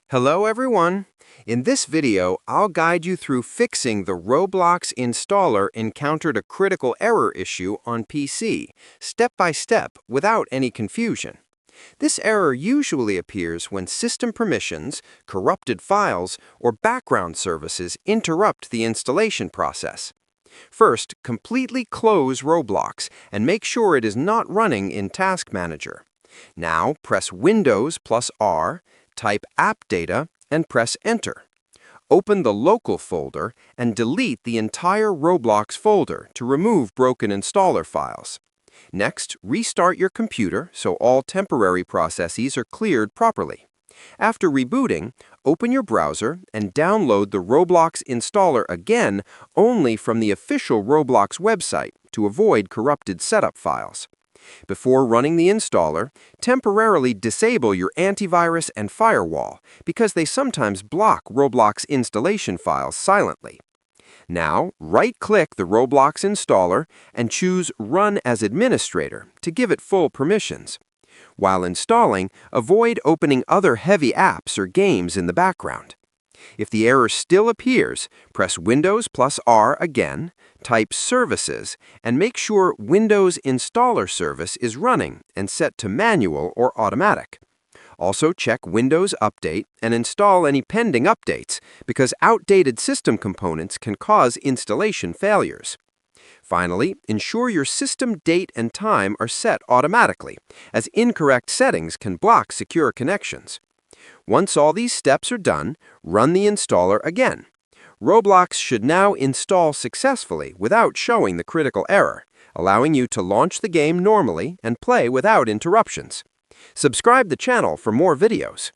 Hello everyone! In this video, I'll guide you through fixing the Roblox installer encountered a critical error issue on PC, step by step, without any confusion. This error usually appears when system permissions, corrupted files, or background services interrupt the installation process. First, completely close Roblox and make sure it is not running in Task Manager. Now, press Windows plus R, type App Data, and press Enter. Open the local folder and delete the entire Roblox folder to remove broken installer files. Next, restart your computer so all temporary processes are cleared properly. After rebooting, open your browser and download the Roblox installer again only from the official Roblox website to avoid corrupted setup files. Before running the installer, temporarily disable your antivirus and firewall because they sometimes block Roblox installation files silently. Now, right-click the Roblox installer and choose Run as Administrator to give it full permissions. While installing, avoid opening other heavy apps or games in the background. If the error still appears, press Windows plus R again, type Services, and make sure Windows Installer Service is running and set to Manual or Automatic. Also check Windows Update and install any pending updates because outdated system components can cause installation failures. Finally, ensure your system date and time are set automatically, as incorrect settings can block secure connections. Once all these steps are done, run the installer again. Roblox should now install successfully without showing the critical error, allowing you to launch the game normally and play without interruptions. Subscribe the channel for more videos.